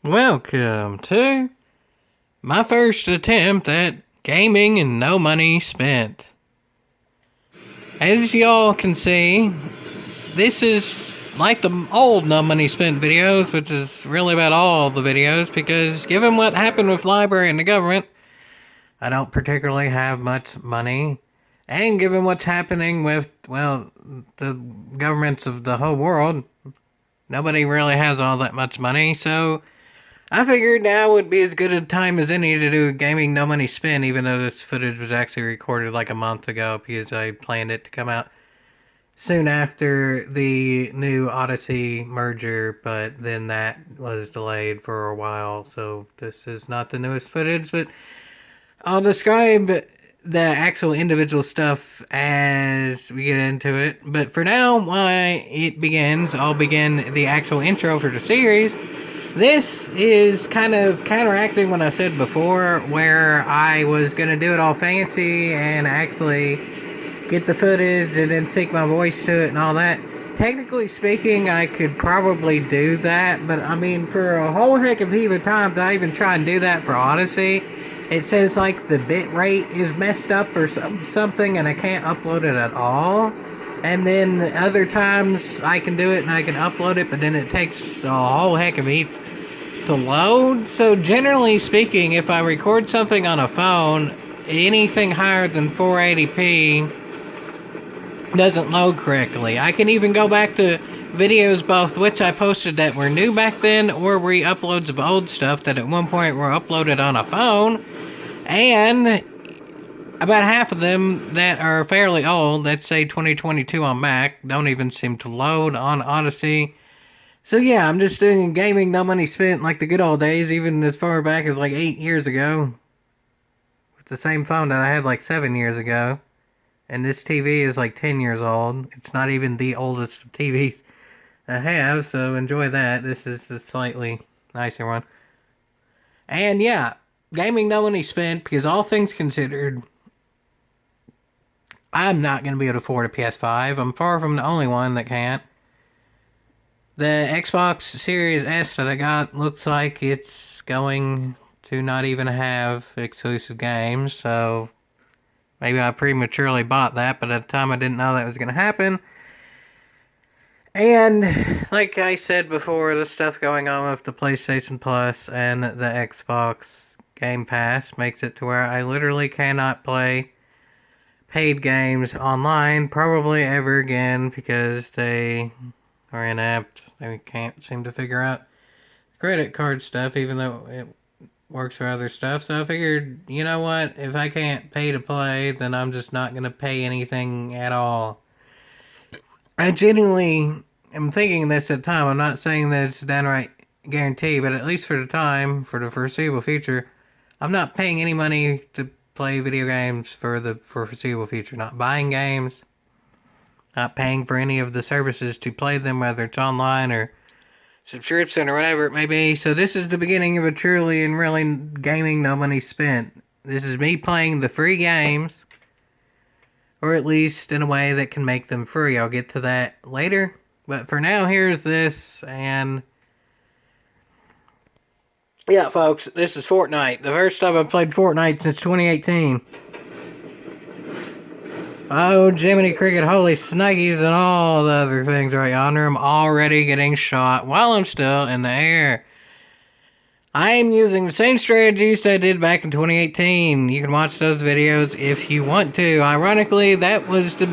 Welcome to my first attempt at gaming and no money spent. As y'all can see, this is like the old no money spent videos, which is really about all the videos, because given what happened with library and the government, I don't particularly have much money. And given what's happening with, well, the governments of the whole world, nobody really has all that much money, so I figured now would be as good a time as any to do gaming no money spin, even though this footage was actually recorded like a month ago because I planned it to come out soon after the new Odyssey merger, but then that was delayed for a while, so this is not the newest footage, but I'll describe the actual individual stuff as we get into it. But for now, while it begins, I'll begin the actual intro for the series. This is kind of counteracting what I said before, where I was going to do it all fancy and actually get the footage and then sync my voice to it and all that. Technically speaking, I could probably do that, but I mean, for a whole heck of a heap of times, I even try and do that for Odyssey. It says like the bit rate is messed up or something and I can't upload it at all. And then other times I can do it and I can upload it, but then it takes a whole heck of a heap to load. So generally speaking, if I record something on a phone, anything higher than 480p doesn't load correctly. I can even go back to videos both which I posted that were new back then or re-uploads of old stuff that at one point were uploaded on a phone, and about half of them that are fairly old, let's say 2022 on Mac, don't even seem to load on Odyssey. So yeah, I'm just doing gaming, no money spent like the good old days, even as far back as like 8 years ago. With the same phone that I had like 7 years ago. And this TV is like 10 years old. It's not even the oldest of TVs I have, so enjoy that. This is the slightly nicer one. And yeah, gaming no money spent, because all things considered, I'm not going to be able to afford a PS5. I'm far from the only one that can't. The Xbox Series S that I got looks like it's going to not even have exclusive games, so maybe I prematurely bought that, but at the time I didn't know that was going to happen. And like I said before, the stuff going on with the PlayStation Plus and the Xbox Game Pass makes it to where I literally cannot play paid games online probably ever again because they are inept. They can't seem to figure out credit card stuff, even though it works for other stuff. So I figured, you know what, if I can't pay to play, then I'm just not going to pay anything at all. I genuinely am thinking this at the time. I'm not saying that it's a downright guarantee, but at least for the time, for the foreseeable future, I'm not paying any money to play video games for foreseeable future. Not buying games, not paying for any of the services to play them, whether it's online or subscription or whatever it may be. So this is the beginning of a truly and really gaming no money spent. This is me playing the free games, or at least in a way that can make them free. I'll get to that later. But for now, here's this, and yeah, folks, this is Fortnite. The first time I've played Fortnite since 2018. Oh, Jiminy Cricket, holy snikes, and all the other things right yonder. I'm already getting shot while I'm still in the air. I am using the same strategies that I did back in 2018. You can watch those videos if you want to. Ironically, that was the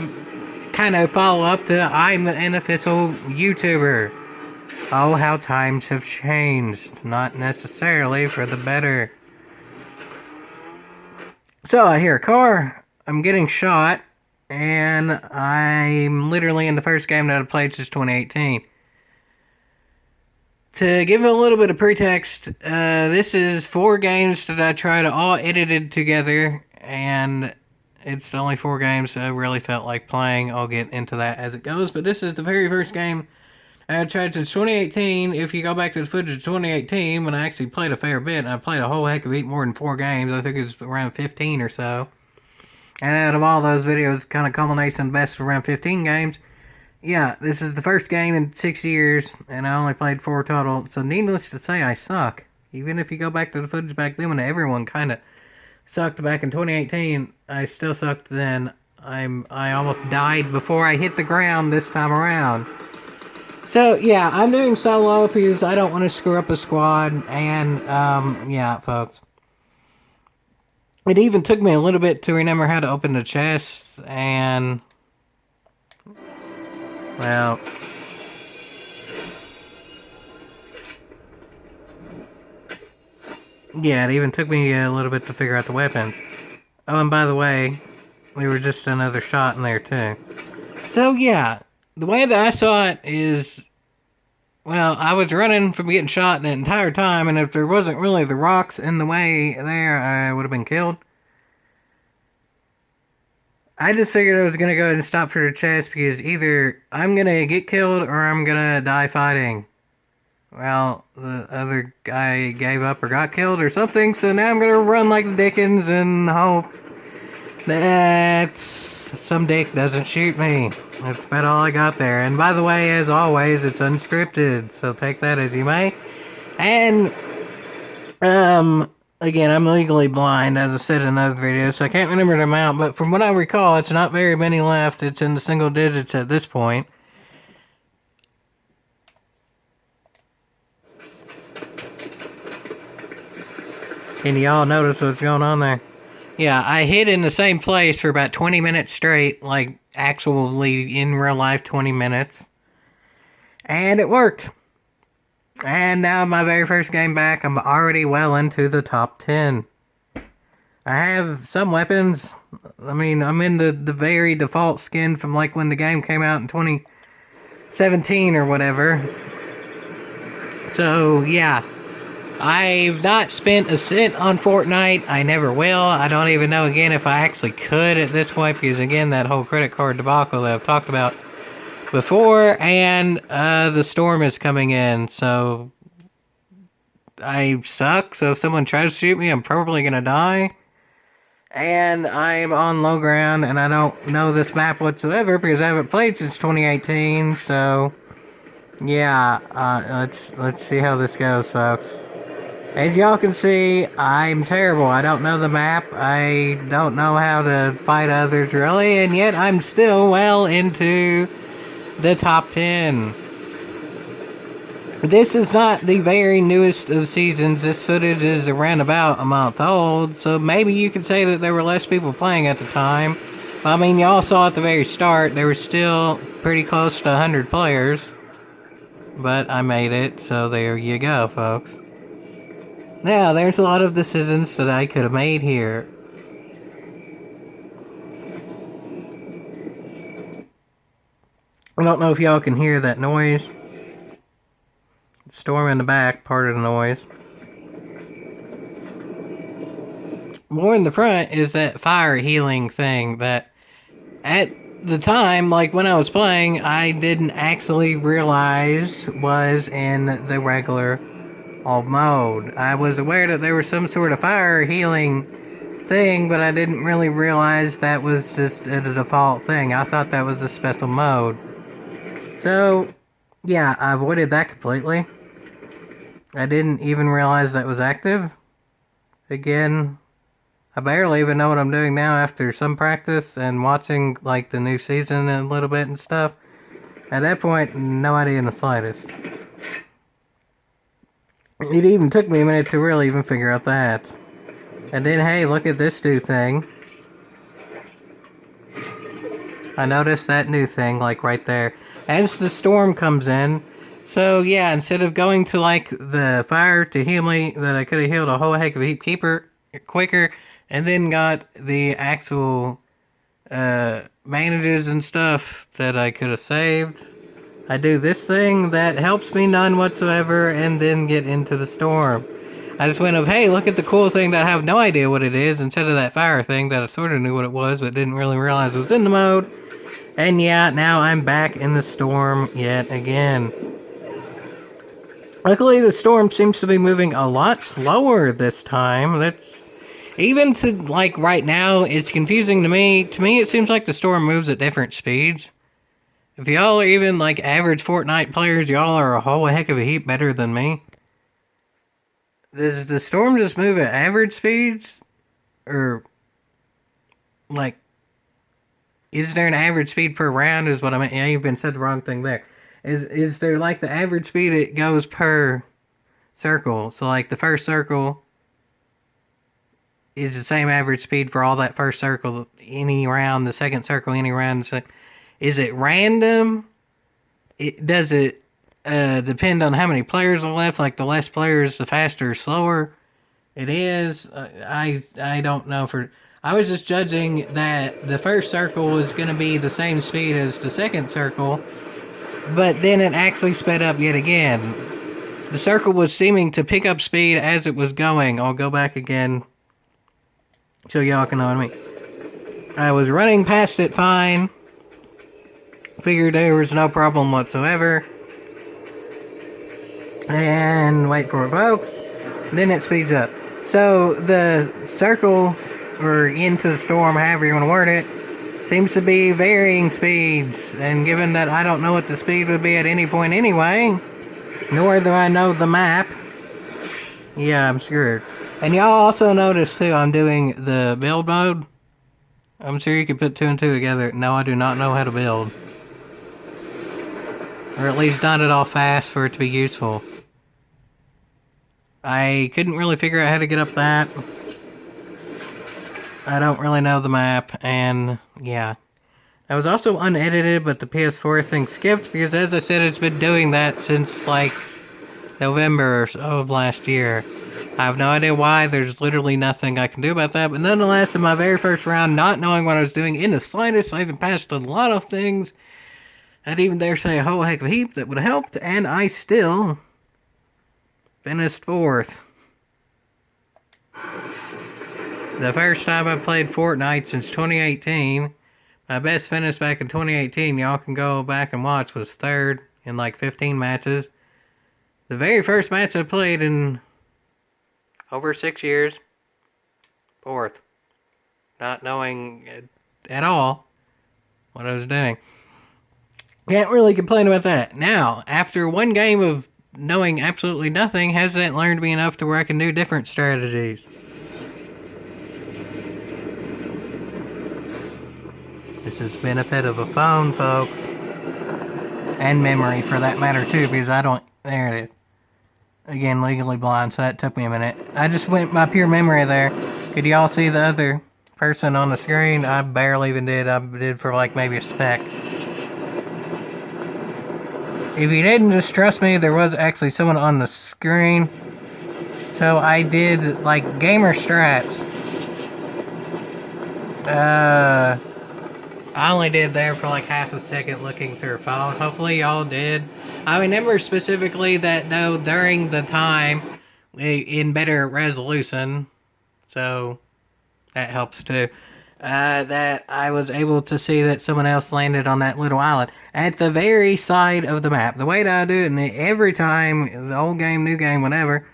kind of follow-up to I'm an official YouTuber. Oh, how times have changed. Not necessarily for the better. So, I hear a car. I'm getting shot. And I'm literally in the first game that I've played since 2018. To give a little bit of pretext, this is 4 games that I try to all edited together, and it's the only 4 games that I really felt like playing. I'll get into that as it goes, but this is the very first game I tried since 2018. If you go back to the footage of 2018, when I actually played a fair bit, and I played a whole heck of more than 4 games, I think it was around 15 or so. And out of all those videos, kind of culmination best for around 15 games. yeah, this is the first game in 6 years, and I only played 4 total. So needless to say, I suck. Even if you go back to the footage back then when everyone kind of sucked back in 2018, I still sucked then. I almost died before I hit the ground this time around. So yeah, I'm doing solo because I don't want to screw up a squad, and yeah, folks. It even took me a little bit to remember how to open the chest, and well, yeah, it even took me a little bit to figure out the weapons. Oh, and by the way, we were just another shot in there too. So yeah, the way that I saw it is, well, I was running from getting shot the entire time, and if there wasn't really the rocks in the way there, I would have been killed. I just figured I was gonna go ahead and stop for the chest because either I'm gonna get killed or I'm gonna die fighting. Well, the other guy gave up or got killed or something, so now I'm gonna run like the Dickens and hope that some dick doesn't shoot me. That's about all I got there. And by the way, as always, it's unscripted, so take that as you may. And, again, I'm legally blind, as I said in another video, so I can't remember the amount, but from what I recall, it's not very many left. It's in the single digits at this point. Can y'all notice what's going on there? Yeah, I hid in the same place for about 20 minutes straight, like actually in real life 20 minutes. And it worked. And now my very first game back, I'm already well into the top 10. I have some weapons. I mean, I'm in the very default skin from like when the game came out in 2017 or whatever. So, yeah. I've not spent a cent on Fortnite. I never will. I don't even know again if I actually could at this point because again that whole credit card debacle that I've talked about before, and the storm is coming in, so I suck. So if someone tries to shoot me, I'm probably gonna die. And I'm on low ground, and I don't know this map whatsoever because I haven't played since 2018. So yeah, let's see how this goes, folks. As y'all can see, I'm terrible. I don't know the map. I don't know how to fight others, really. And yet, I'm still well into the top 10. This is not the very newest of seasons. This footage is around about a month old. So maybe you could say that there were less people playing at the time. I mean, y'all saw at the very start, there were still pretty close to 100 players. But I made it, so there you go, folks. Now, there's a lot of decisions that I could have made here. I don't know if y'all can hear that noise. Storm in the back, part of the noise. More in the front is that fire healing thing that at the time, like when I was playing, I didn't actually realize was in the regular mode. I was aware that there was some sort of fire healing thing, but I didn't really realize that was just a default thing. I thought that was a special mode. So, yeah, I avoided that completely. I didn't even realize that was active. Again, I barely even know what I'm doing now after some practice and watching like the new season a little bit and stuff. At that point, no idea in the slightest. It even took me a minute to really even figure out that. And then, hey, look at this new thing. I noticed that new thing, like, right there. As the storm comes in. So, yeah, instead of going to, like, the fire to heal me, that I could have healed a whole heck of a heap quicker, and then got the actual, bandages and stuff that I could have saved. I do this thing that helps me none whatsoever and then get into the storm. I just went of, hey, look at the cool thing that I have no idea what it is, instead of that fire thing that I sort of knew what it was but didn't really realize it was in the mode. And yeah, now I'm back in the storm yet again. Luckily, the storm seems to be moving a lot slower this time. That's even to, like, right now, it's confusing to me. To me, it seems like the storm moves at different speeds. If y'all are even like average Fortnite players, y'all are a whole heck of a heap better than me. Does the storm just move at average speeds? Or, like, is there an average speed per round? Is what I meant. I even said the wrong thing there. Is there like the average speed it goes per circle? So, like, the first circle is the same average speed for all that first circle any round, the second circle any round. So is it random? Does it depend on how many players are left? Like the less players, the faster or slower it is. I don't know. I was just judging that the first circle was going to be the same speed as the second circle, but then it actually sped up yet again. The circle was seeming to pick up speed as it was going. I'll go back again so y'all can know what I mean. I was running past it fine. Figured there was no problem whatsoever. And wait for it, folks. Then it speeds up. So the circle, or into the storm, however you want to word it, seems to be varying speeds. And given that I don't know what the speed would be at any point anyway, nor do I know the map, yeah, I'm screwed. And y'all also notice too, I'm doing the build mode. I'm sure you can put two and two together. No, I do not know how to build. Or at least not at all fast for it to be useful. I couldn't really figure out how to get up that. I don't really know the map, and yeah. I was also unedited, but the PS4 thing skipped, because as I said, it's been doing that since, like, November or so of last year. I have no idea why, there's literally nothing I can do about that, but nonetheless, in my very first round, not knowing what I was doing in the slightest, I even passed a lot of things. I'd even dare say a whole heck of a heap that would have helped, and I still finished fourth. The first time I played Fortnite since 2018. My best finish back in 2018, y'all can go back and watch, was third in like 15 matches. The very first match I played in over 6 years, fourth. Not knowing at all what I was doing. Can't really complain about that. Now, after one game of knowing absolutely nothing, has that learned me enough to where I can do different strategies? This is the benefit of a phone, folks. And memory, for that matter, too, because I don't... There it is. Again, legally blind, so that took me a minute. I just went by pure memory there. Could y'all see the other person on the screen? I barely even did. I did for, like, maybe a speck. If you didn't, just trust me, there was actually someone on the screen. So I did, like, gamer strats. I only did there for like half a second looking through a phone. Hopefully y'all did. I remember specifically that though during the time in better resolution, so that helps too, that I was able to see that someone else landed on that little island at the very side of the map. The way that I do it, and every time, the old game, new game, whatever,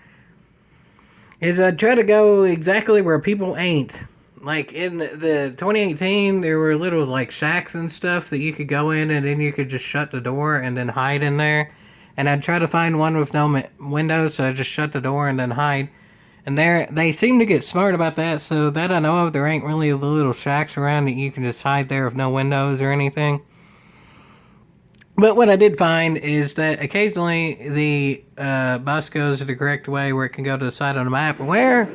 is I try to go exactly where people ain't. Like, in the 2018, there were little, like, shacks and stuff that you could go in, and then you could just shut the door and then hide in there. And I'd try to find one with no windows, so I'd just shut the door and then hide. And they seem to get smart about that, so that I know of, there ain't really the little shacks around that you can just hide there with no windows or anything. But what I did find is that occasionally the bus goes the correct way where it can go to the side of the map, where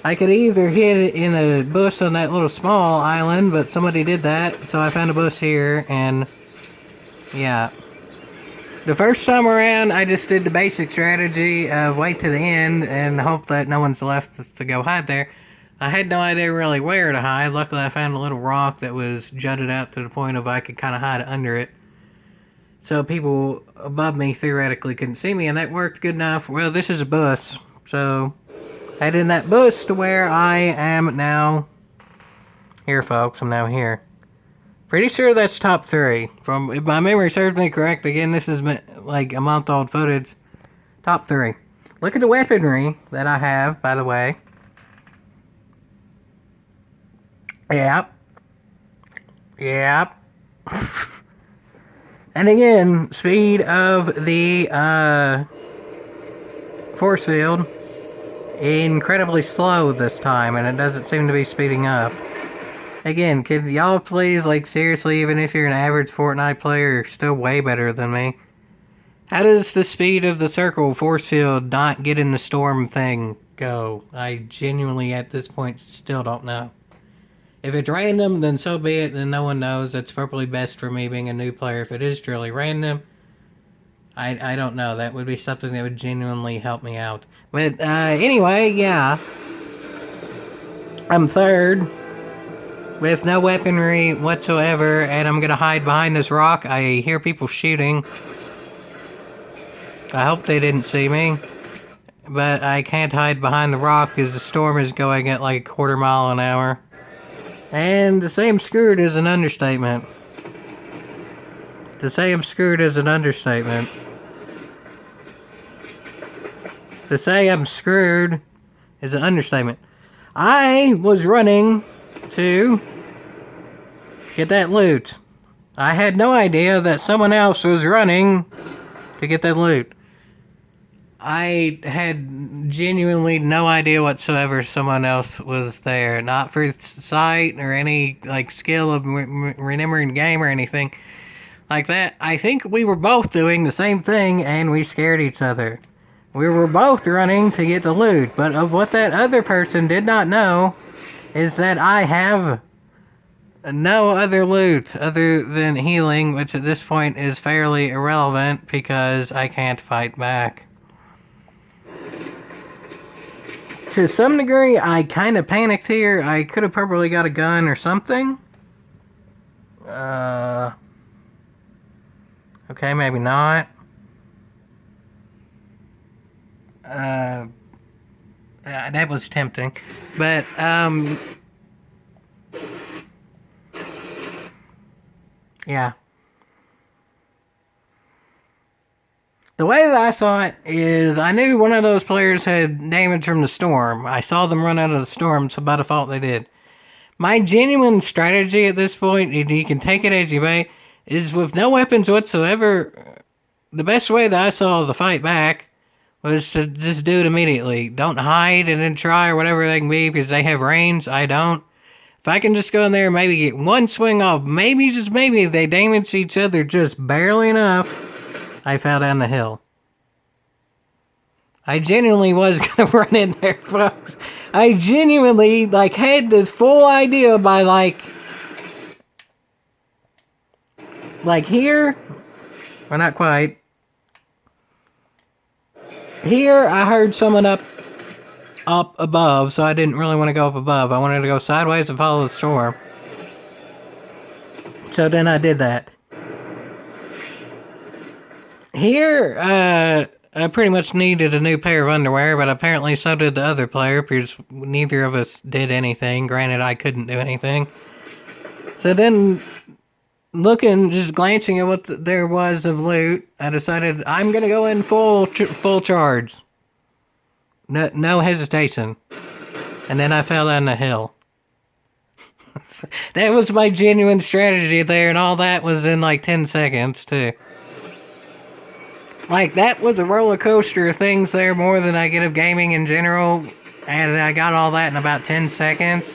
I could either hit it in a bush on that little small island, but somebody did that, so I found a bush here, and yeah. The first time around, I just did the basic strategy of wait to the end and hope that no one's left to go hide there. I had no idea really where to hide. Luckily, I found a little rock that was jutted out to the point of I could kind of hide under it. So people above me theoretically couldn't see me, and that worked good enough. Well, this is a bus, so head in that bus to where I am now. Here, folks, I'm now here. Pretty sure that's top 3. If my memory serves me correct, again, this is like a month-old footage. Top 3. Look at the weaponry that I have, by the way. Yep. Yep. And again, speed of the force field incredibly slow this time, and it doesn't seem to be speeding up. Again, could y'all please, like, seriously, even if you're an average Fortnite player, you're still way better than me. How does the speed of the circle force field not get in the storm thing go? I genuinely, at this point, still don't know. If it's random, then so be it, then no one knows. That's probably best for me being a new player. If it is truly random, I don't know. That would be something that would genuinely help me out. But anyway, yeah. I'm third with no weaponry whatsoever, and I'm gonna hide behind this rock. I hear people shooting. I hope they didn't see me. But I can't hide behind the rock because the storm is going at like a quarter mile an hour. And to say I'm screwed is an understatement. To say I'm screwed is an understatement. To say I'm screwed is an understatement. I was running to get that loot. I had no idea that someone else was running to get that loot. I had genuinely no idea whatsoever someone else was there. Not for sight or any, like, skill of remembering the game or anything like that. I think we were both doing the same thing and we scared each other. We were both running to get the loot, but of what that other person did not know is that I have no other loot other than healing, which at this point is fairly irrelevant because I can't fight back. To some degree, I kind of panicked here. I could have probably got a gun or something. Okay, maybe not. That was tempting. But, yeah. The way that I saw it is I knew one of those players had damage from the storm. I saw them run out of the storm, so by default they did. My genuine strategy at this point, and you can take it as you may, is with no weapons whatsoever, the best way that I saw the fight back was to just do it immediately. Don't hide and then try or whatever they can be because they have range. I don't. If I can just go in there and maybe get one swing off, maybe, just maybe, they damage each other just barely enough, I fell down the hill. I genuinely was gonna run in there, folks. I genuinely, like, had this full idea by, like here, or not quite. Here, I heard someone up above, so I didn't really want to go up above. I wanted to go sideways and follow the storm. So then I did that. Here, I pretty much needed a new pair of underwear, but apparently so did the other player, because neither of us did anything. Granted, I couldn't do anything. So then, just glancing at what there was of loot, I decided I'm gonna go in full charge. No hesitation. And then I fell down the hill. That was my genuine strategy there, and all that was in like 10 seconds, too. Like, that was a roller coaster of things there, more than I get of gaming in general, and I got all that in about 10 seconds.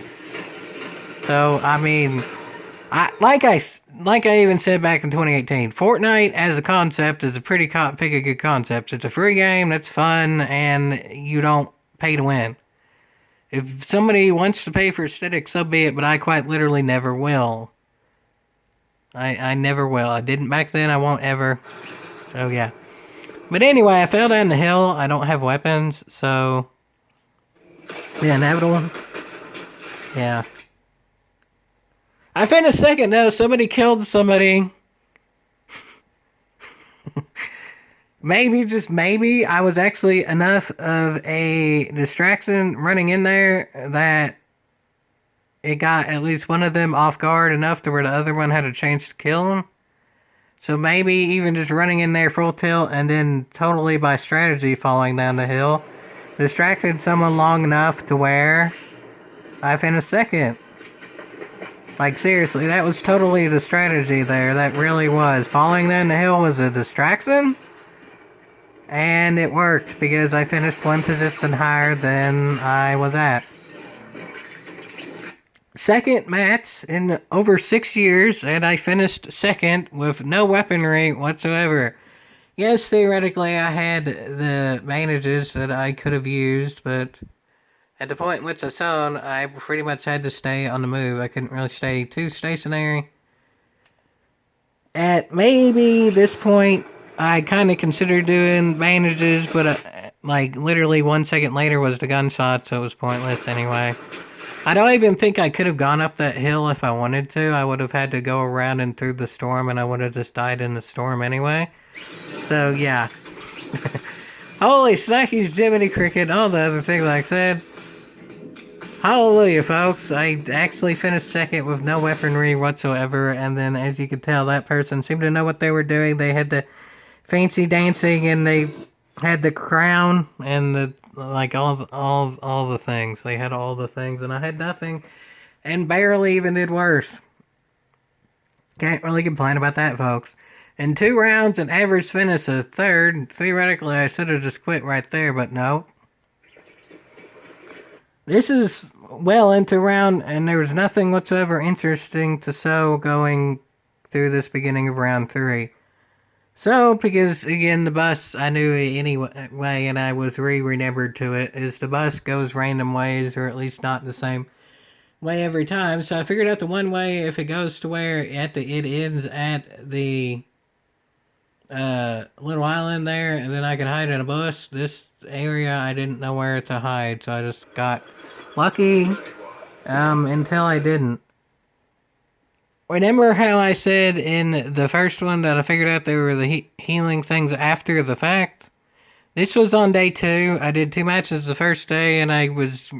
So, I mean, like I even said back in 2018, Fortnite as a concept is a pretty pick a good concept. It's a free game, that's fun, and you don't pay to win. If somebody wants to pay for aesthetics, so be it, but I quite literally never will. I never will. I didn't back then, I won't ever. So, yeah. But anyway, I fell down the hill. I don't have weapons, so... the inevitable. Yeah. I finished second, though. Somebody killed somebody. Maybe, just maybe, I was actually enough of a distraction running in there that it got at least one of them off guard enough to where the other one had a chance to kill him. So maybe even just running in there full tilt and then totally by strategy falling down the hill distracted someone long enough to where I finished second. Like, seriously, that was totally the strategy there. That really was. Falling down the hill was a distraction. And it worked because I finished one position higher than I was at. Second match in over 6 years, and I finished second with no weaponry whatsoever. Yes, theoretically, I had the bandages that I could have used, but at the point in which I saw them, I pretty much had to stay on the move. I couldn't really stay too stationary. At maybe this point, I kind of considered doing bandages, but like literally 1 second later was the gunshot, so it was pointless anyway. I don't even think I could have gone up that hill if I wanted to. I would have had to go around and through the storm, and I would have just died in the storm anyway. So, yeah. Holy snackies, Jiminy Cricket, all the other things like I said. Hallelujah, folks. I actually finished second with no weaponry whatsoever, and then, as you could tell, that person seemed to know what they were doing. They had the fancy dancing, and they had the crown, and the like all the things. They had all the things, and I had nothing, and barely even did worse. Can't really complain about that, folks. In 2 rounds, an average finish of third. Theoretically, I should have just quit right there, but no. This is well into round, and there was nothing whatsoever interesting to show going through this beginning of round 3. So, because, again, the bus, I knew it anyway, and I was remembered to it, is the bus goes random ways, or at least not the same way every time. So I figured out the one way, if it goes to where it ends at the little island there, and then I could hide in a bush. This area, I didn't know where to hide, so I just got lucky until I didn't. Remember how I said in the first one that I figured out there were the healing things after the fact? This was on day 2. I did 2 matches the first day, and I was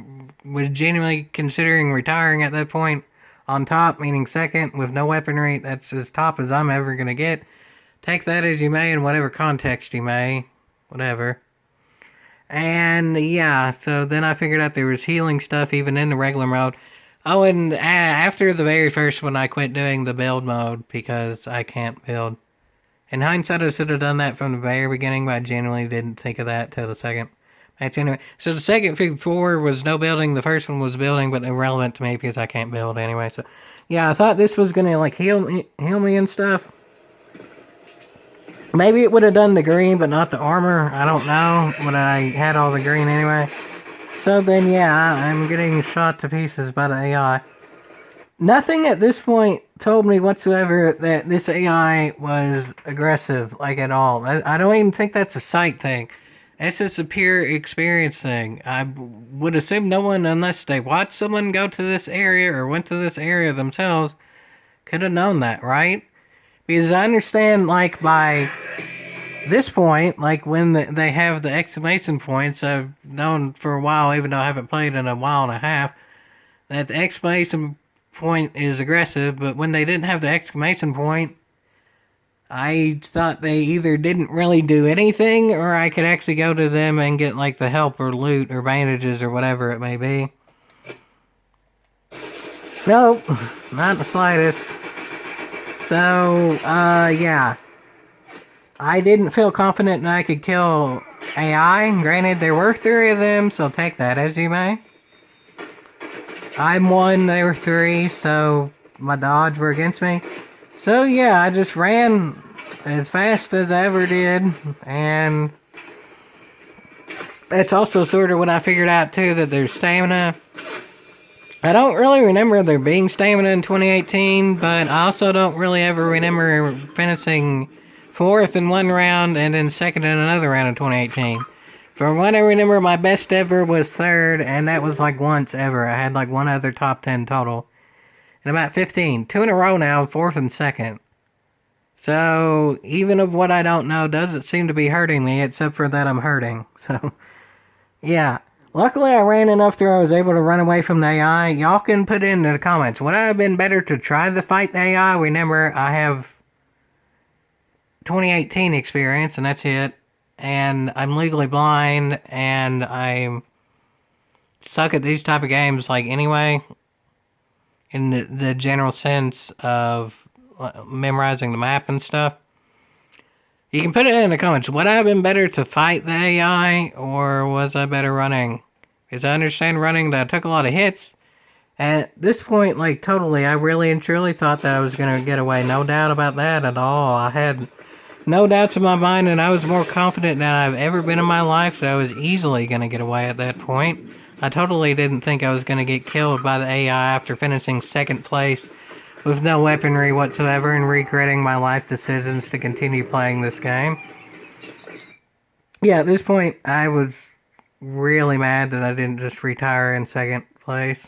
genuinely considering retiring at that point. On top, meaning second, with no weaponry. That's as top as I'm ever going to get. Take that as you may, in whatever context you may. Whatever. And, yeah, so then I figured out there was healing stuff even in the regular mode. Oh, and after the very first one, I quit doing the build mode because I can't build. In hindsight, I should have done that from the very beginning, but I genuinely didn't think of that till the second match anyway. So the second Fig 4 was no building, the first one was building, but irrelevant to me because I can't build anyway. So, yeah, I thought this was going to, like, heal me and stuff. Maybe it would have done the green, but not the armor. I don't know, but I had all the green anyway. So then, yeah, I'm getting shot to pieces by the AI. Nothing at this point told me whatsoever that this AI was aggressive, like at all. I don't even think that's a sight thing. It's just a pure experience thing. I would assume no one, unless they watched someone go to this area or went to this area themselves, could have known that, right? Because I understand, like, by this point, like, when they have the exclamation points, I've known for a while, even though I haven't played in a while and a half, that the exclamation point is aggressive, but when they didn't have the exclamation point, I thought they either didn't really do anything, or I could actually go to them and get, like, the help or loot or bandages or whatever it may be. Nope, not the slightest. So, yeah. I didn't feel confident that I could kill AI. Granted, there were 3 of them, so take that as you may. I'm 1, they were 3, so my odds were against me. So yeah, I just ran as fast as I ever did, and that's also sort of what I figured out too, that there's stamina. I don't really remember there being stamina in 2018, but I also don't really ever remember finishing 4th in one round and then 2nd in another round in 2018. From what I remember, my best ever was 3rd, and that was like once ever. I had like 1 other top 10 total. And about 15. 2 in a row now, 4th and 2nd. So, even of what I don't know doesn't seem to be hurting me, except for that I'm hurting. So, yeah. Luckily, I ran enough through I was able to run away from the AI. Y'all can put in the comments. Would I have been better to try to fight the AI? Remember, I have 2018 experience, and that's it. And I'm legally blind, and I suck at these type of games, like, anyway. in the general sense of memorizing the map and stuff. You can put it in the comments. Would I have been better to fight the AI, or was I better running? Because I understand running that I took a lot of hits. At this point, like, totally, I really and truly thought that I was going to get away. No doubt about that at all. I had no doubts in my mind, and I was more confident than I've ever been in my life that I was easily going to get away at that point. I totally didn't think I was going to get killed by the AI after finishing second place with no weaponry whatsoever and regretting my life decisions to continue playing this game. Yeah, at this point, I was really mad that I didn't just retire in second place.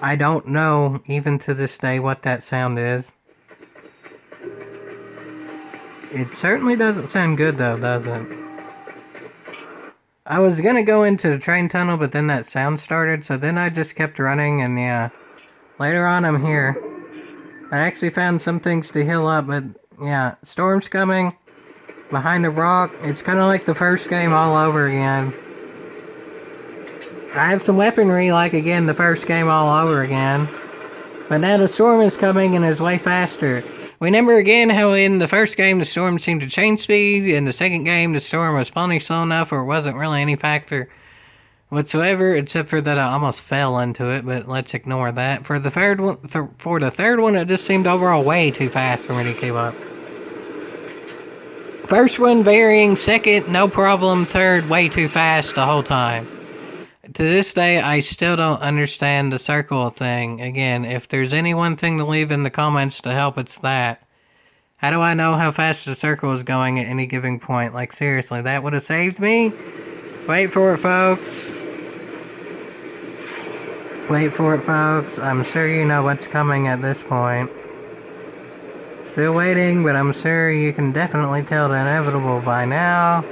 I don't know, even to this day, what that sound is. It certainly doesn't sound good, though, does it? I was gonna go into the train tunnel, but then that sound started, so then I just kept running, and yeah. Later on, I'm here. I actually found some things to heal up, but yeah. Storm's coming. Behind a rock. It's kind of like the first game all over again. I have some weaponry, like, again, the first game all over again. But now the storm is coming and is way faster. Remember again how in the first game the storm seemed to change speed, in the second game the storm was plenty slow enough where it wasn't really any factor whatsoever, except for that I almost fell into it, but let's ignore that. For the third one, it just seemed overall way too fast for me to keep up. First one varying, second no problem, third way too fast the whole time. To this day, I still don't understand the circle thing. Again, if there's any one thing to leave in the comments to help, it's that. How do I know how fast the circle is going at any given point? Like, seriously, that would have saved me? Wait for it, folks. Wait for it, folks. I'm sure you know what's coming at this point. Still waiting, but I'm sure you can definitely tell the inevitable by now.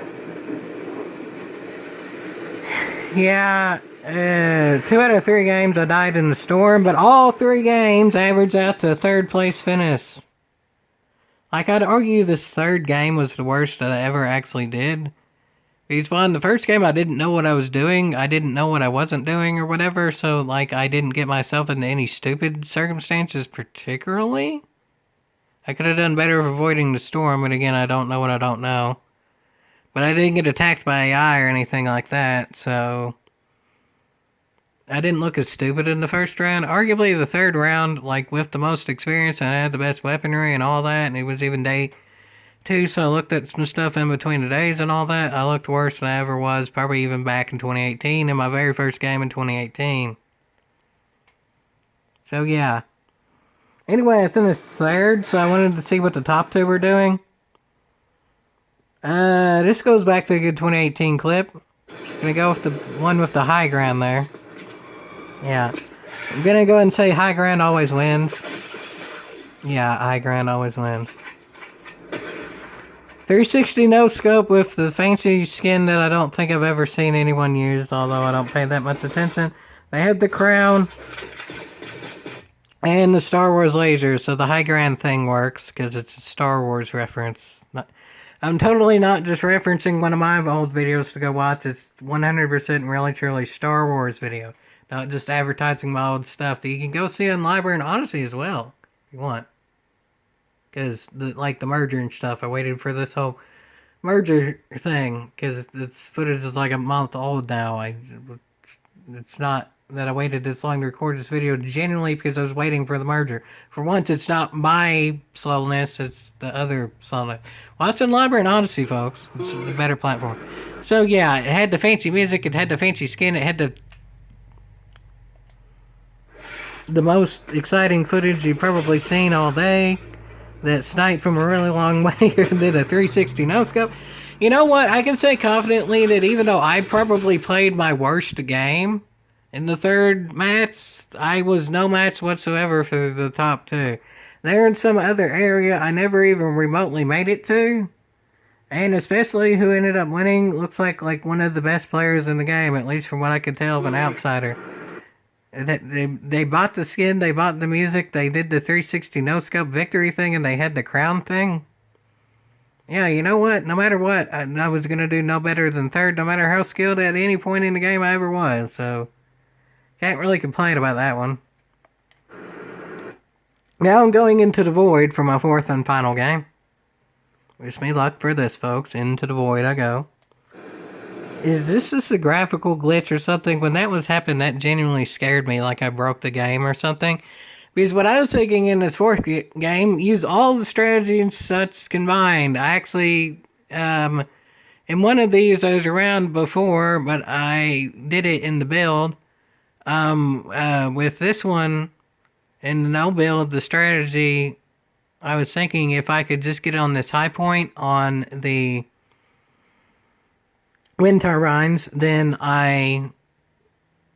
Yeah, 2 out of 3 games I died in the storm, but all 3 games averaged out to a 3rd place finish. Like, I'd argue this 3rd game was the worst that I ever actually did. Because, one, the first game I didn't know what I was doing, I didn't know what I wasn't doing or whatever, so, like, I didn't get myself into any stupid circumstances particularly. I could have done better of avoiding the storm, but again, I don't know what I don't know. But I didn't get attacked by AI or anything like that, so I didn't look as stupid in the first round. Arguably the 3rd round, like, with the most experience, and I had the best weaponry and all that, and it was even day 2, so I looked at some stuff in between the days and all that. I looked worse than I ever was, probably even back in 2018, in my very first game in 2018. So, yeah. Anyway, I finished 3rd, so I wanted to see what the top 2 were doing. This goes back to a good 2018 clip. Gonna go with the one with the high ground there. Yeah. I'm gonna go ahead and say high ground always wins. Yeah, high ground always wins. 360 no scope with the fancy skin that I don't think I've ever seen anyone use, although I don't pay that much attention. They had the crown and the Star Wars laser, so the high ground thing works because it's a Star Wars reference. I'm totally not just referencing one of my old videos to go watch. It's 100% really truly Star Wars video. Not just advertising my old stuff that you can go see on Library and Odyssey as well, if you want. Because, like, the merger and stuff, I waited for this whole merger thing, because this footage is like a month old now. It's not that I waited this long to record this video genuinely because I was waiting for the merger. For once, it's not my slowness, it's the other slowness. Watch on Library and Odyssey, folks. It's a better platform. So, yeah, it had the fancy music, it had the fancy skin, it had the most exciting footage you've probably seen all day. That sniped from a really long way and did a 360 no-scope. You know what? I can say confidently that even though I probably played my worst game in the 3rd match, I was no match whatsoever for the top 2. They're in some other area I never even remotely made it to. And especially who ended up winning looks like one of the best players in the game, at least from what I could tell of an outsider. They bought the skin, they bought the music, they did the 360 no-scope victory thing, and they had the crown thing. Yeah, you know what? No matter what, I was going to do no better than 3rd, no matter how skilled at any point in the game I ever was. So, Can't really complain about that one. Now I'm going into the void for my fourth and final game. Wish me luck for this, folks. Into the void I go. Is this just a graphical glitch or something? When that was happening, that genuinely scared me, like I broke the game or something. Because what I was thinking in this fourth game, use all the strategy and such combined. I actually, in one of these I was around before, but I did it in the build. With this one, in the no build, the strategy, I was thinking if I could just get on this high point on the wind turbines, then I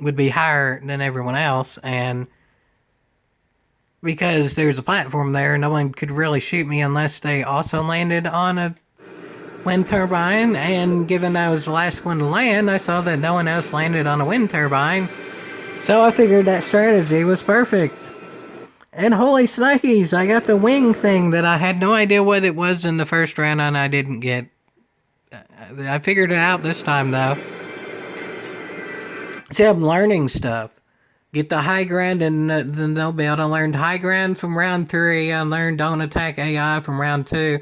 would be higher than everyone else, and because there's a platform there, no one could really shoot me unless they also landed on a wind turbine, and given I was the last one to land, I saw that no one else landed on a wind turbine, so I figured that strategy was perfect. And holy snikes, I got the wing thing that I had no idea what it was in the first round and I didn't get. I figured it out this time though. See, I'm learning stuff. Get the high ground and the no build. I learned high ground from round 3. I learned don't attack AI from round 2.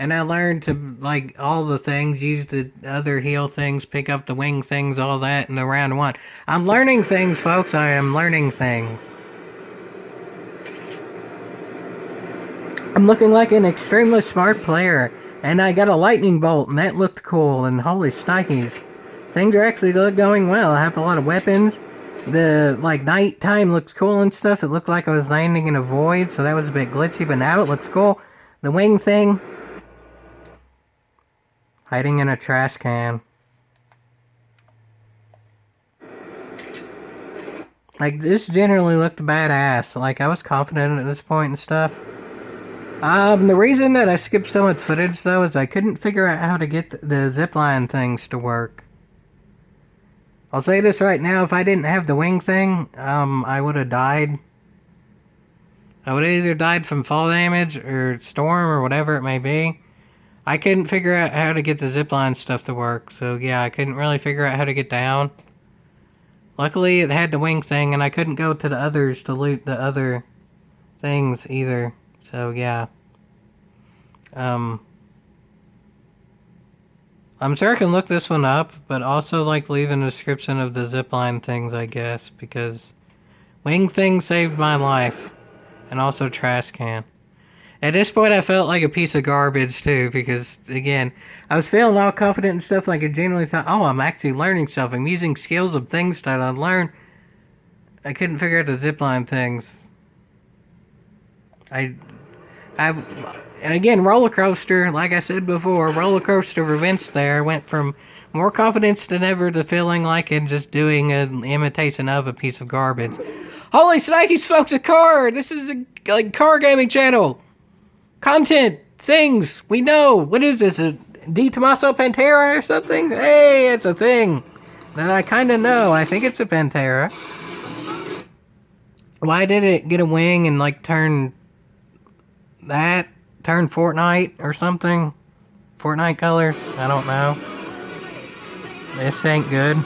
And I learned to, like, all the things, use the other heal things, pick up the wing things, all that in the round 1. I'm learning things, folks. I am learning things. I'm looking like an extremely smart player. And I got a lightning bolt, and that looked cool, and holy shnikes. Things are actually going well. I have a lot of weapons. The, like, nighttime looks cool and stuff. It looked like I was landing in a void, so that was a bit glitchy, but now it looks cool. The wing thing. Hiding in a trash can. Like, this generally looked badass. Like, I was confident at this point and stuff. The reason that I skipped so much footage, though, is I couldn't figure out how to get the zipline things to work. I'll say this right now, if I didn't have the wing thing, I would have died. I would have either died from fall damage, or storm, or whatever it may be. I couldn't figure out how to get the zipline stuff to work, so yeah, I couldn't really figure out how to get down. Luckily, it had the wing thing, and I couldn't go to the others to loot the other things either. So, yeah. I'm sure I can look this one up, but also, like, leave a description of the zipline things, I guess, because wing thing saved my life. And also trash can. At this point, I felt like a piece of garbage, too, because, again, I was feeling all confident and stuff, like I genuinely thought, oh, I'm actually learning stuff. I'm using skills of things that I learned. I couldn't figure out the zipline things. Again, roller coaster, like I said before, roller coaster of events there. Went from more confidence than ever to feeling like I'm just doing an imitation of a piece of garbage. Holy snikes, folks, a car! This is a like car gaming channel. Content, things, we know. What is this, a Di Tommaso Pantera or something? Hey, it's a thing that I kind of know. I think it's a Pantera. Why did it get a wing and like turn Fortnite or something? Fortnite colors? I don't know. This ain't good.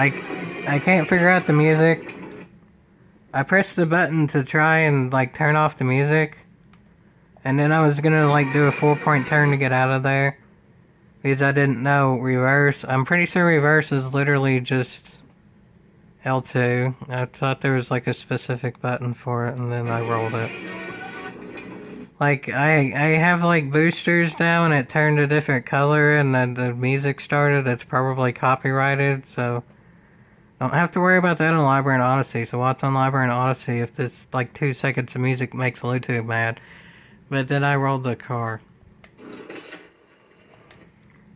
I can't figure out the music. I pressed the button to try and like turn off the music. And then I was gonna like do a 4-point turn to get out of there. Because I didn't know reverse. I'm pretty sure reverse is literally just L2. I thought there was like a specific button for it, and then I rolled it. Like, I have like boosters now, and it turned a different color, and then the music started. It's probably copyrighted, so don't have to worry about that on Library and Odyssey. So watch on Library and Odyssey if this like 2 seconds of music makes YouTube mad. But then I rolled the car.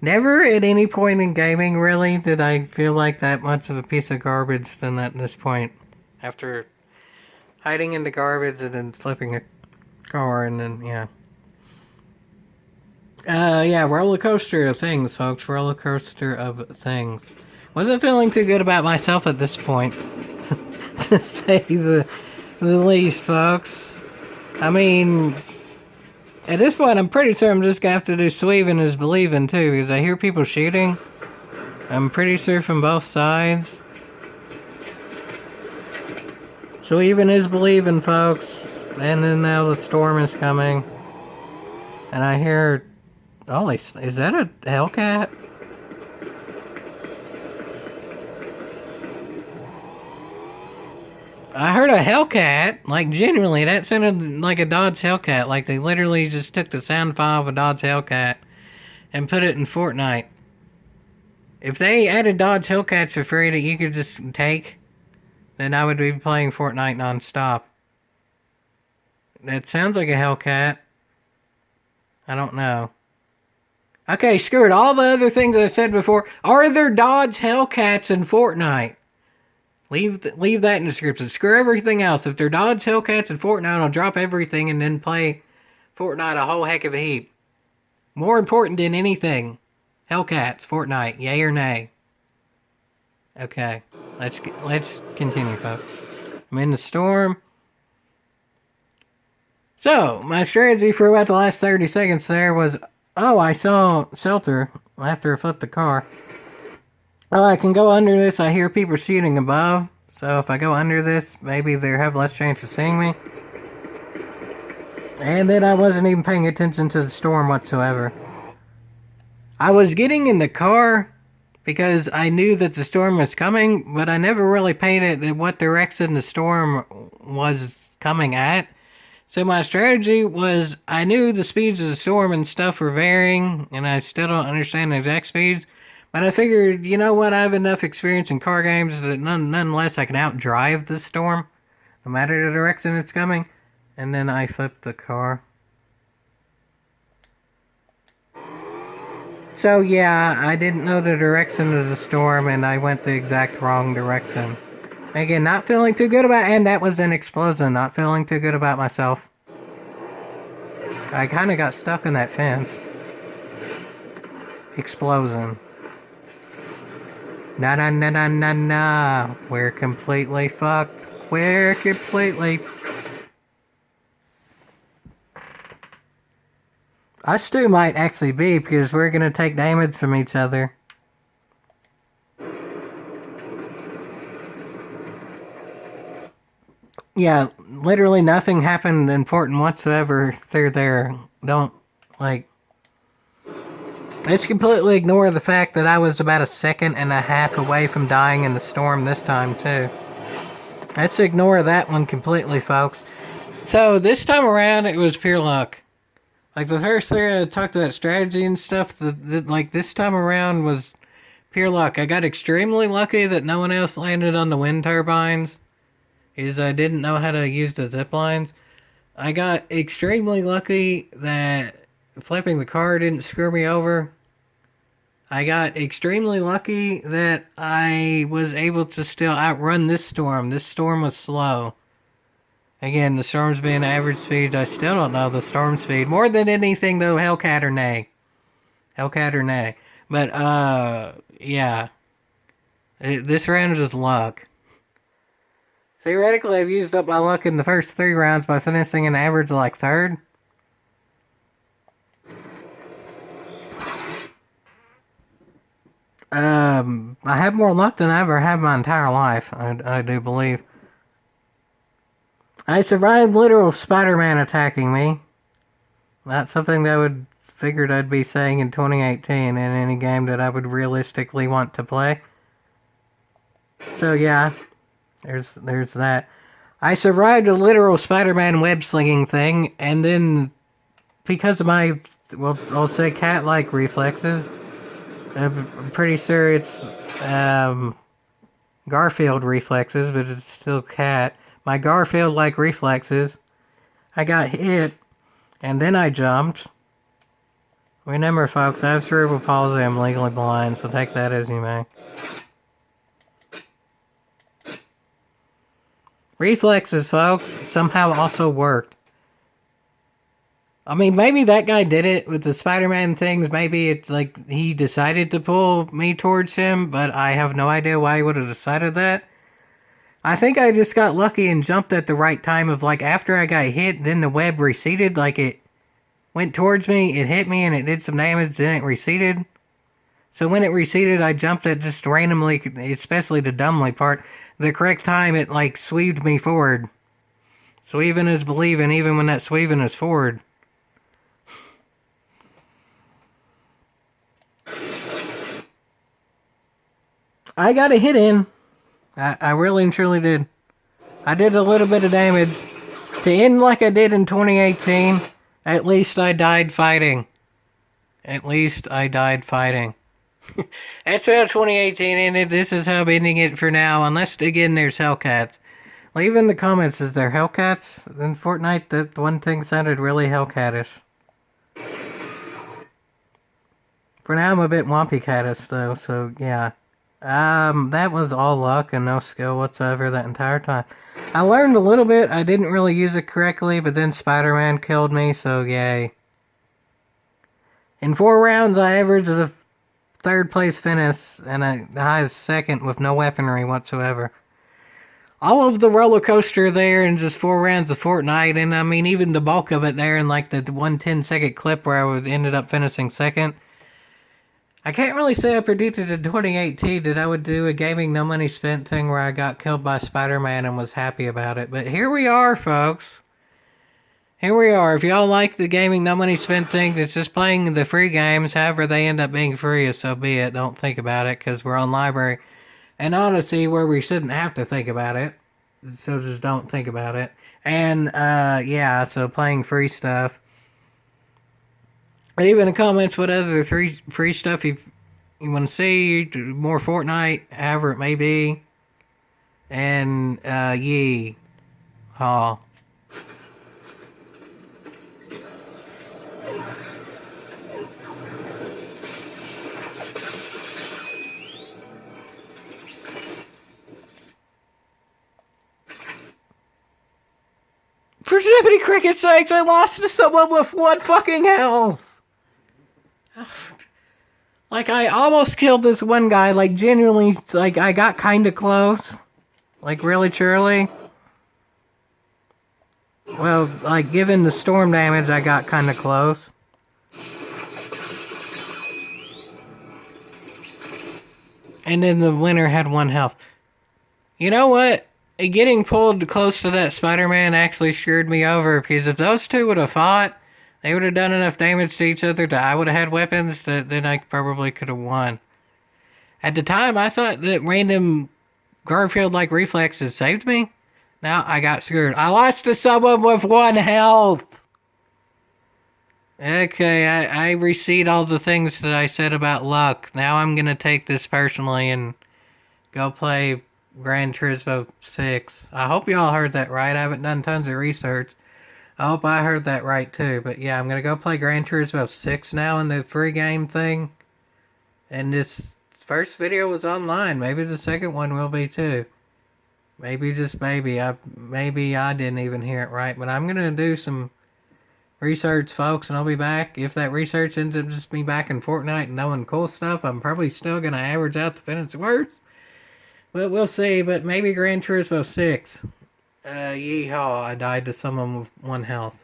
Never at any point in gaming, really, did I feel like that much of a piece of garbage than at this point. After hiding in the garbage and then flipping a car and then, yeah. Yeah, roller coaster of things, folks. Roller coaster of things. Wasn't feeling too good about myself at this point. To say the least, folks. I mean, at this point, I'm pretty sure I'm just gonna have to do Sweevin' is believing too, because I hear people shooting. I'm pretty sure from both sides. So even is believing, folks. And then now the storm is coming. And I hear... Oh, is that a Hellcat? I heard a Hellcat. Like, genuinely, that sounded like a Dodge Hellcat. Like, they literally just took the sound file of a Dodge Hellcat and put it in Fortnite. If they added Dodge Hellcats for free that you could just take, then I would be playing Fortnite non-stop. That sounds like a Hellcat. I don't know. Okay, screw it. All the other things I said before. Are there Dodge Hellcats in Fortnite? Leave that in the description. Screw everything else. If they're Dodge Hellcats in Fortnite, I'll drop everything and then play Fortnite a whole heck of a heap. More important than anything. Hellcats, Fortnite, yay or nay? Okay, let's continue, folks. I'm in the storm. So, my strategy for about the last 30 seconds there was, oh, I saw shelter after I flipped the car. Oh, I can go under this. I hear people shooting above. So if I go under this, maybe they have less chance of seeing me. And then I wasn't even paying attention to the storm whatsoever. I was getting in the car because I knew that the storm was coming, but I never really paid it what direction the storm was coming at. So my strategy was, I knew the speeds of the storm and stuff were varying, and I still don't understand the exact speeds. But I figured, you know what, I have enough experience in car games that nonetheless I can outdrive the storm, no matter the direction it's coming. And then I flipped the car. So yeah, I didn't know the direction of the storm, and I went the exact wrong direction. Again, not feeling too good about, and that was an explosion, not feeling too good about myself. I kind of got stuck in that fence. Explosion. Nah. We're completely fucked. We're completely... Us two might actually be, because we're gonna take damage from each other. Yeah, literally nothing happened important whatsoever through there. Don't, like... Let's completely ignore the fact that I was about 1.5 seconds away from dying in the storm this time, too. Let's ignore that one completely, folks. So, this time around, it was pure luck. Like, the first thing I talked about strategy and stuff, like, this time around was pure luck. I got extremely lucky that no one else landed on the wind turbines, because I didn't know how to use the zip lines. I got extremely lucky that flipping the car didn't screw me over. I got extremely lucky that I was able to still outrun this storm. This storm was slow. Again, the storm's being average speed. I still don't know the storm speed. More than anything, though, Hellcat or nay. Hellcat or nay. But, yeah. This round is luck. Theoretically, I've used up my luck in the first 3 rounds by finishing an average of like 3rd. I have more luck than I ever have my entire life, I do believe. I survived literal Spider-Man attacking me. That's something that I would figured I'd be saying in 2018 in any game that I would realistically want to play. So yeah, there's that. I survived a literal Spider-Man web-slinging thing, and then because of my, well, I'll say cat-like reflexes, I'm pretty sure it's Garfield reflexes, but it's still cat. My Garfield-like reflexes, I got hit, and then I jumped. Remember, folks, I have cerebral palsy. I'm legally blind, so take that as you may. Reflexes, folks, somehow also worked. I mean, maybe that guy did it with the Spider-Man things. Maybe it's like he decided to pull me towards him, but I have no idea why he would have decided that. I think I just got lucky and jumped at the right time of, like, after I got hit, then the web receded, like it went towards me, it hit me, and it did some damage, then it receded. So when it receded, I jumped it just randomly, especially the dumbly part. The correct time, it like sweeved me forward. Sweeving is believing, even when that sweeving is forward. I got a hit in. I really and truly did. I did a little bit of damage. To end like I did in 2018, at least I died fighting. At least I died fighting. That's how 2018 ended. This is how I'm ending it for now. Unless, again, there's Hellcats. Leave in the comments, is there Hellcats in Fortnite? That one thing sounded really Hellcatish. For now, I'm a bit Wompy-catish, though, so yeah. That was all luck and no skill whatsoever that entire time. I learned a little bit. I didn't really use it correctly, but then Spider-Man killed me, so yay. In 4 rounds, I averaged the 3rd place finish and a high second with no weaponry whatsoever. All of the roller coaster there in just 4 rounds of Fortnite, and I mean even the bulk of it there in like the 1 10-second clip where I ended up finishing second. I can't really say I predicted in 2018 that I would do a gaming no money spent thing where I got killed by Spider-Man and was happy about it. But here we are, folks. Here we are. If y'all like the gaming no money spent thing, it's just playing the free games. However, they end up being free, so be it. Don't think about it, because we're on library. And honestly, where we shouldn't have to think about it. So just don't think about it. And, yeah, so playing free stuff. Leave in the comments what other free stuff you want to see, more Fortnite, however it may be. And, yee. Haw. For Jiminy Cricket's sakes, I lost to someone with 1 fucking health. Like, I almost killed this one guy, like, genuinely, like, I got kinda close. Like, really, truly. Well, like, given the storm damage, I got kinda close. And then the winner had 1 health. You know what? Getting pulled close to that Spider-Man actually screwed me over, because if those two would have fought, they would have done enough damage to each other that I would have had weapons that then I probably could have won. At the time, I thought that random Garfield-like reflexes saved me. Now I got screwed. I lost to someone with 1 health. Okay, I recede all the things that I said about luck. Now I'm going to take this personally and go play Gran Turismo 6. I hope y'all heard that right. I haven't done tons of research. I hope I heard that right too. But yeah, I'm going to go play Gran Turismo 6 now in the free game thing. And this first video was online. Maybe the second one will be too. Maybe, just maybe. Maybe I didn't even hear it right. But I'm going to do some research, folks, and I'll be back. If that research ends up just me back in Fortnite and knowing cool stuff, I'm probably still going to average out the finished words. But we'll see. But maybe Gran Turismo 6. Yeehaw, I died to someone with 1 health.